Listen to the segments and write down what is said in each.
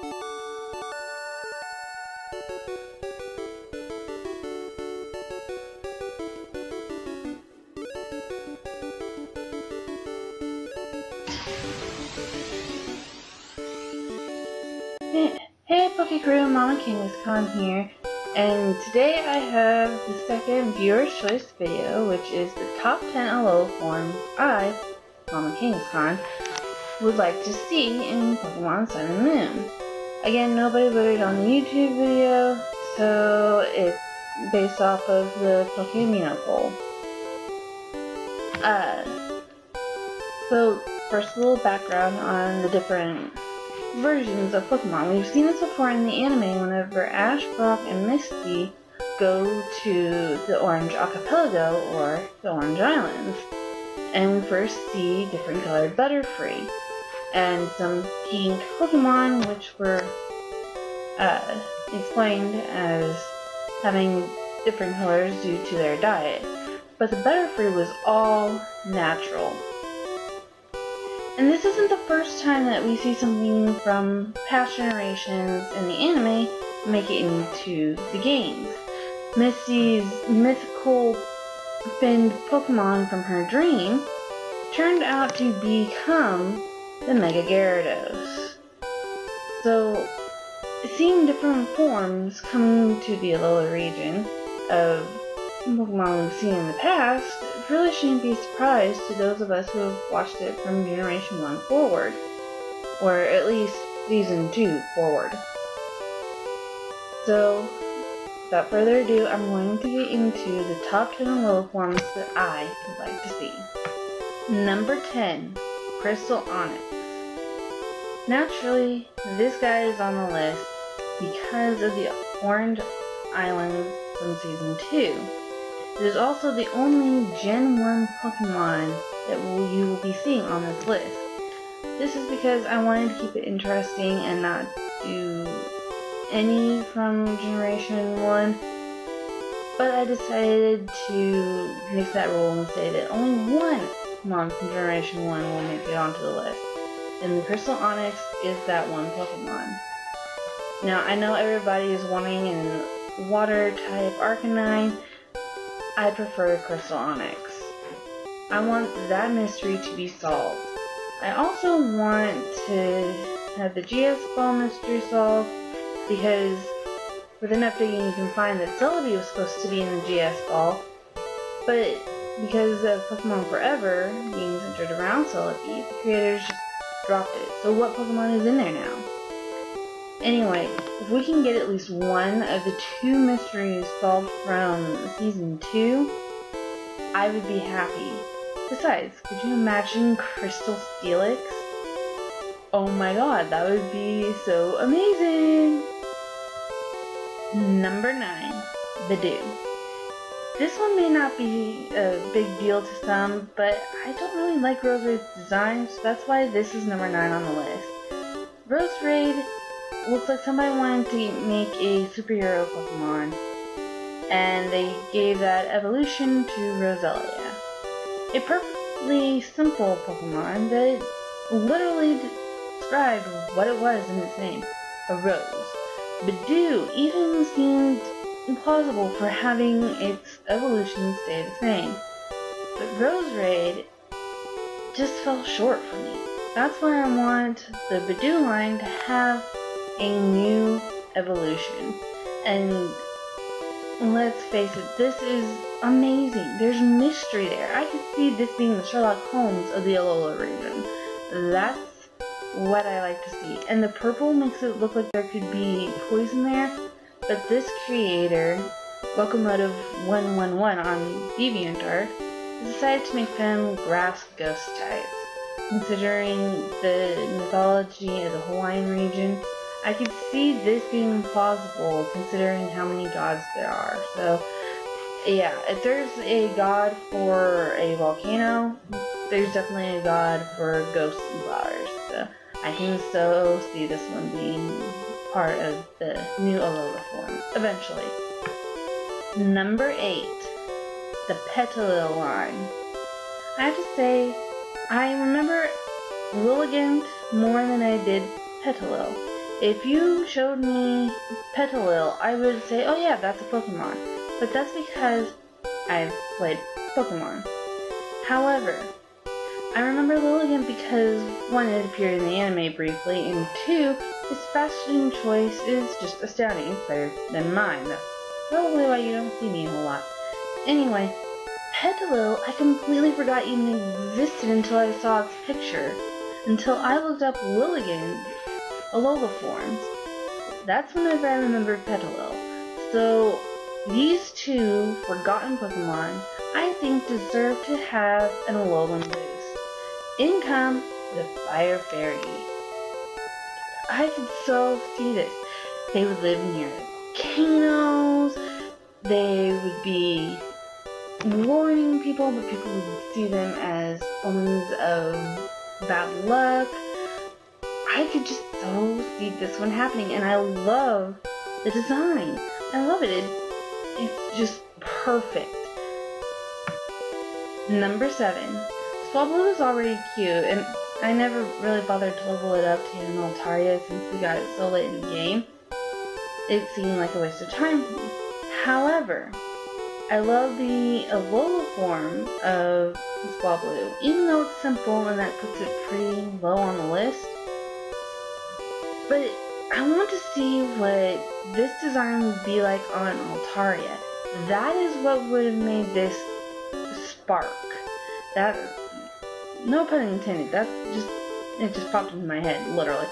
Hey Poke Crew, Mama King is Khan here, and today I have the second viewer's choice video, which is the top 10 Alolan forms I, Mama King is Khan, would like to see in Pokemon Sun and Moon. Again, nobody voted on the YouTube video, so it's based off of the Pokemon poll. So first a little background on the different versions of Pokemon. We've seen this before in the anime whenever Ash, Brock, and Misty go to the Orange Archipelago or the Orange Islands. And we first see different colored Butterfree and some pink Pokemon which were explained as having different colors due to their diet. But the Butterfree was all natural. And this isn't the first time that we see something from past generations in the anime make it into the games. Misty's mythical finned Pokemon from her dream turned out to become the Mega Gyarados. So, seeing different forms coming to the Alola region of Pokemon we've seen in the past really shouldn't be a surprise to those of us who have watched it from Generation 1 forward, or at least Season 2 forward. So, without further ado, I'm going to get into the top 10 Alola forms that I would like to see. Number 10, Crystal Onyx. Naturally, this guy is on the list because of the Orange Islands from Season 2. It is also the only Gen 1 Pokemon that you will be seeing on this list. This is because I wanted to keep it interesting and not do any from Generation 1, but I decided to make that rule and say that only one Pokemon from Generation 1 will make it onto the list, and the Crystal Onyx is that one Pokemon. Now, I know everybody is wanting a Water-type Arcanine. I prefer Crystal Onyx. I want that mystery to be solved. I also want to have the GS Ball mystery solved because with enough digging you can find that Celebi was supposed to be in the GS Ball, but because of Pokemon Forever being centered around Celebi, the creators just dropped it. So what Pokemon is in there now? Anyway, if we can get at least one of the two mysteries solved from Season 2, I would be happy. Besides, could you imagine Crystal Steelix? Oh my god, that would be so amazing! Number 9, Bidoof. This one may not be a big deal to some, but I don't really like Roserade's design, so that's why this is number 9 on the list. Roserade looks like somebody wanted to make a superhero Pokemon, and they gave that evolution to Roselia. A perfectly simple Pokemon that literally described what it was in its name, a rose. Bidoof even seemed implausible for having its evolution stay the same, but Roserade just fell short for me. That's why I want the Bidoof line to have a new evolution. And let's face it, this is amazing. There's mystery there. I could see this being the Sherlock Holmes of the Alola region. That's what I like to see. And the purple makes it look like there could be poison there, but this creator, Locomotive111 on DeviantArt, decided to make them grass ghost types. Considering the mythology of the Hawaiian region, I could see this being plausible considering how many gods there are. So, yeah, if there's a god for a volcano, there's definitely a god for ghosts and flowers. So, I can so see this one being part of the new Alola form, eventually. Number 8, the Petalil line. I have to say, I remember Lilligant more than I did Petalil. If you showed me Petalil, I would say, oh yeah, that's a Pokemon. But that's because I've played Pokemon. However, I remember Lilligant because, one, it appeared in the anime briefly, and two, his fashion choice is just astounding. It's better than mine. That's probably why you don't see me a whole lot. Anyway, Petalil, I completely forgot even existed until I saw its picture. Until I looked up Lilligant, Alola forms. That's whenever I remembered Petalil. So, these two forgotten Pokemon, I think, deserve to have an Alolan boost. In come the Fire Fairy. I could so see this. They would live near volcanoes, they would be warning people, but people would see them as omens of bad luck. I could just so see this one happening, and I love the design. I love it. It's just perfect. Number 7. Swablu is already cute, and I never really bothered to level it up to an Altaria since we got it so late in the game. It seemed like a waste of time to me. However, I love the Alola form of Swablu, even though it's simple and that puts it pretty low on the list. But I want to see what this design would be like on Altaria. That is what would have made this spark. That, no pun intended, it just popped into my head, literally.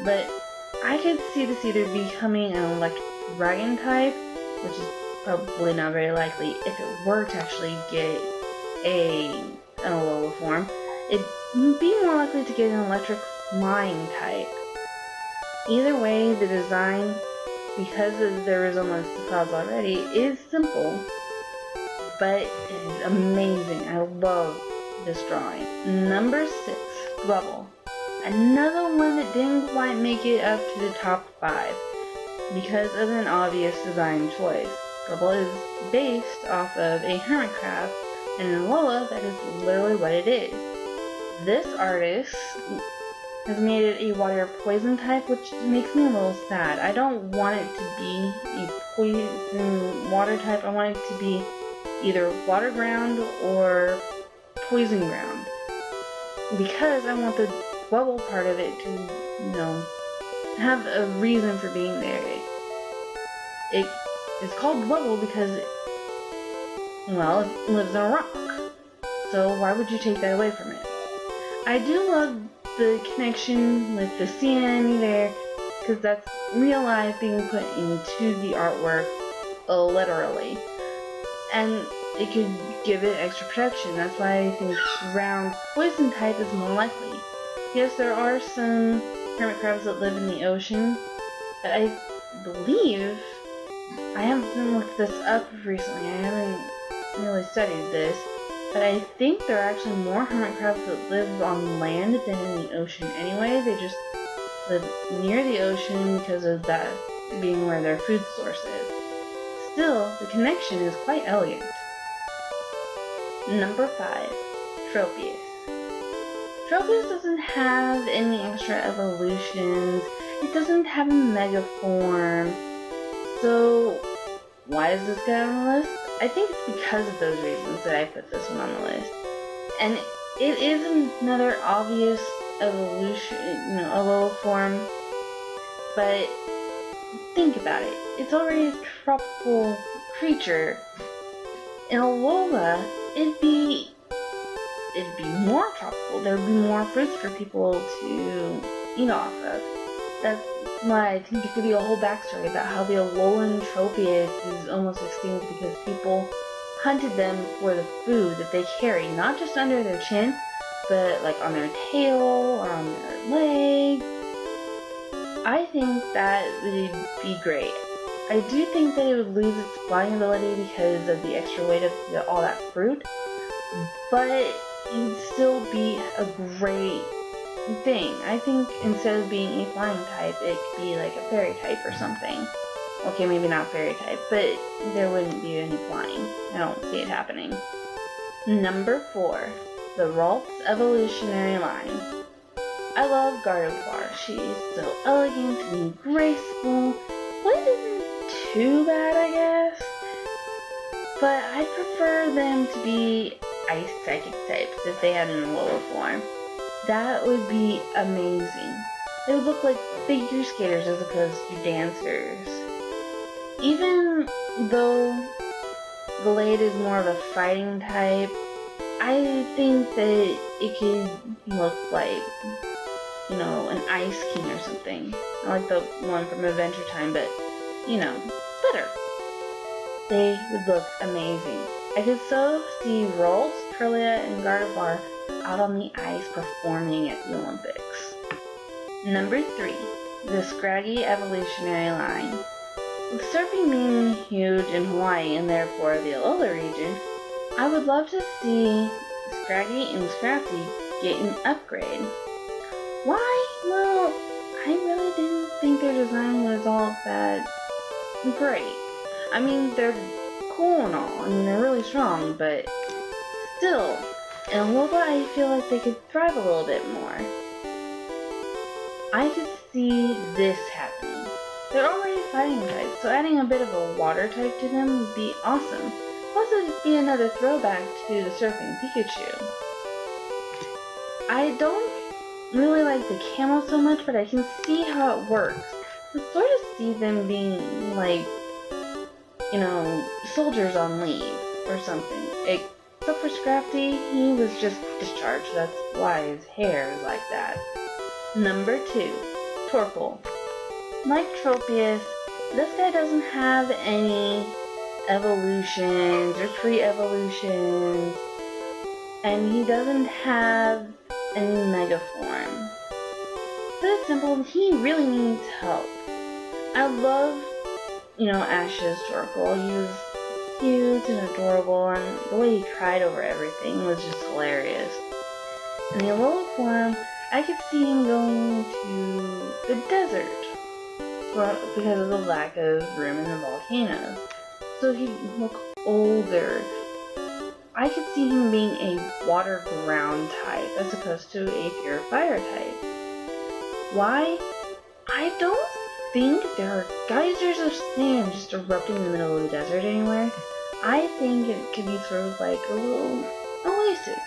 But I could see this either becoming an electric dragon type, which is probably not very likely if it were to actually get an Alola form. It'd be more likely to get an electric flying type. Either way, the design, because of the resemblance to clouds already, is simple, but it is amazing. I love this drawing. Number 6, Glubble. Another one that didn't quite make it up to the top 5 because of an obvious design choice. Glubble is based off of a hermit crab, and in Alola, that is literally what it is. This artist has made it a water poison type, which makes me a little sad. I don't want it to be a poison water type. I want it to be either water ground or poison ground, because I want the bubble part of it to, have a reason for being there. It is called bubble because it lives in a rock. So why would you take that away from it? I do love the connection with the sea anemone there, because that's real life being put into the artwork, literally. And it could give it extra protection. That's why I think ground poison type is more likely. Yes, there are some hermit crabs that live in the ocean, but I believe, I haven't looked this up recently, I haven't really studied this, but I think there are actually more hermit crabs that live on land than in the ocean anyway. They just live near the ocean because of that being where their food source is. Still, the connection is quite elegant. Number 5, Tropius. Tropius doesn't have any extra evolutions. It doesn't have a mega form. So, why is this guy on the list? I think it's because of those reasons that I put this one on the list. And it is another obvious evolution, Alola form, but think about it. It's already a tropical creature. In Alola, it'd be more tropical. There would be more fruits for people to eat off of. That's why I think it could be a whole backstory about how the Alolan Tropius is almost extinct because people hunted them for the food that they carry, not just under their chin, but like on their tail or on their leg. I think that would be great. I do think that it would lose its flying ability because of the extra weight of all that fruit, but it would still be a great thing. I think instead of being a flying type, it could be like a fairy type or something. Okay, maybe not fairy type, but there wouldn't be any flying. I don't see it happening. Number 4, the Ralts evolutionary line. I love Gardevoir. She is so elegant and graceful. Blade isn't too bad, I guess. But I prefer them to be ice psychic types if they had an Alola form. That would be amazing. They would look like figure skaters as opposed to dancers. Even though Glade is more of a fighting type, I think that it could look like, you know, an Ice King or something. I like the one from Adventure Time, but, you know, better. They would look amazing. I could so see Ralts, Kirlia, and Gardevoir out on the ice performing at the Olympics. Number 3, the Scraggy evolutionary line. With surfing being huge in Hawaii and therefore the Alola region, I would love to see Scraggy and Scrafty get an upgrade. Why? Well, I really didn't think their design was all that great. I mean, they're cool and all, and they're really strong, but still, in Alola I feel like they could thrive a little bit more. I could see this happening. They're already fighting types, so adding a bit of a water type to them would be awesome. Plus it'd be another throwback to the surfing Pikachu. I don't really like the camo so much, but I can see how it works. I sort of see them being like, you know, soldiers on leave or something. Except for Scrafty, he was just discharged, that's why his hair is like that. Number 2, Torkoal. Like Tropius, this guy doesn't have any evolutions or pre-evolutions, and he doesn't have any mega form. But it's simple, he really needs help. I love, you know, Ash's Torkoal. He was cute and adorable, and the way he cried over everything was just hilarious. In the Alola form, I could see him going to the desert because of the lack of room in the volcanoes. So he'd look older. I could see him being a water ground type as opposed to a pure fire type. Why? I don't think there are geysers of sand just erupting in the middle of the desert anywhere. I think it could be sort of like a little oasis.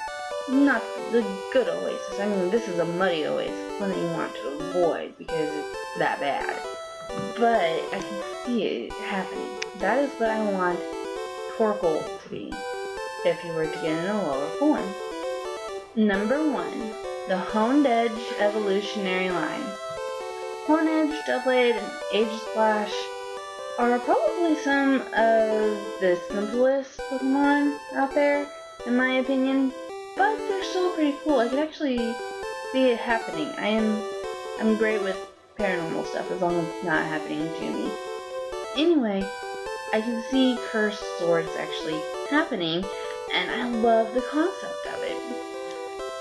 Not the good oasis. I mean, this is a muddy oasis, one that you want to avoid because it's that bad. But I can see it happening. That is what I want Torkoal to be, if he were to get in a lower form. Number 1, the Honed Edge evolutionary line. Honed Edge, Doublade, and Aegislash are probably some of the simplest Pokemon out there, in my opinion, but they're still pretty cool. I could actually see it happening. I'm great with paranormal stuff as long as it's not happening to me. Anyway, I can see Cursed Swords actually happening, and I love the concept of it.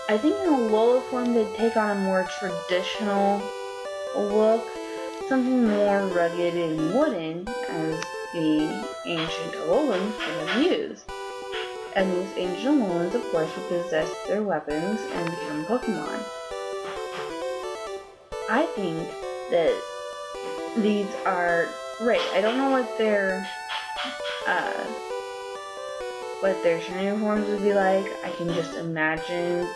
I think in Alola form they'd take on a more traditional look, something more rugged and wooden, as the ancient Alolans would have used. And these ancient Alolans, of course, would possess their weapons and become Pokemon. I think that these are great. I don't know what their shiny forms would be like. I can just imagine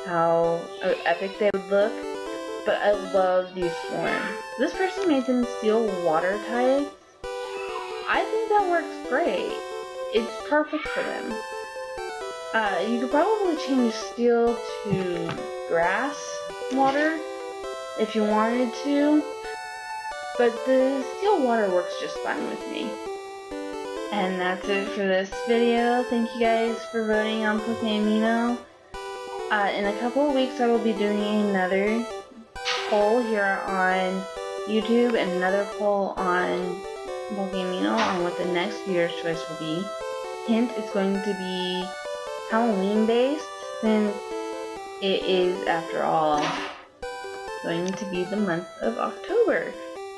how epic they would look. But I love these forms. This person made them Steel Water types. I think that works great. It's perfect for them. You could probably change Steel to Grass Water if you wanted to, but the Steel Water works just fine with me. And that's it for this video. Thank you guys for voting on Pokemino. In a couple of weeks I will be doing another poll here on YouTube and another poll on Pokemino on what the next viewer's choice will be. Hint, it's going to be Halloween based, since it is, after all, going to be the month of October.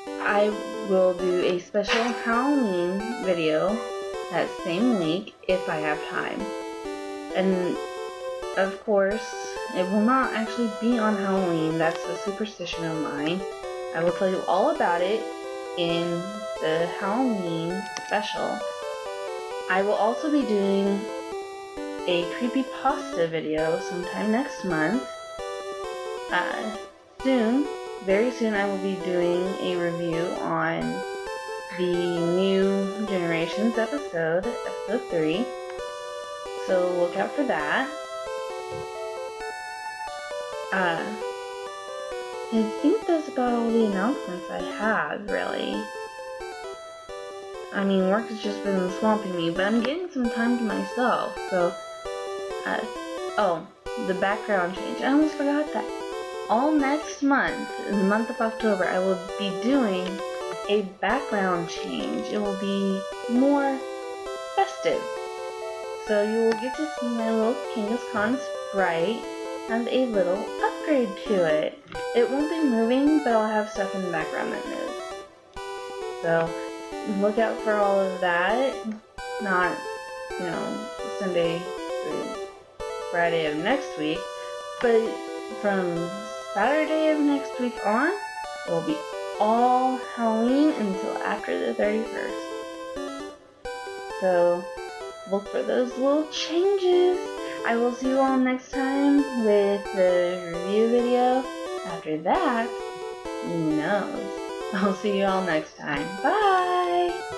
I will do a special Halloween video that same week if I have time. And of course, it will not actually be on Halloween. That's a superstition of mine. I will tell you all about it in the Halloween special. I will also be doing a creepypasta video sometime next month. Soon, very soon, I will be doing a review on the new Generations episode 3. So look out for that. I think that's about all the announcements I have, really. I mean, work has just been swamping me, but I'm getting some time to myself, so, oh, the background change. I almost forgot that. All next month, in the month of October, I will be doing a background change. It will be more festive. So you will get to see my little Kangaskhan sprite and a little upgrade to it. It won't be moving, but I'll have stuff in the background that moves. So look out for all of that. Not, Sunday through Friday of next week, but from Saturday of next week on, it will be all Halloween until after the 31st. So look for those little changes. I will see you all next time with the review video. After that, who knows? I'll see you all next time. Bye!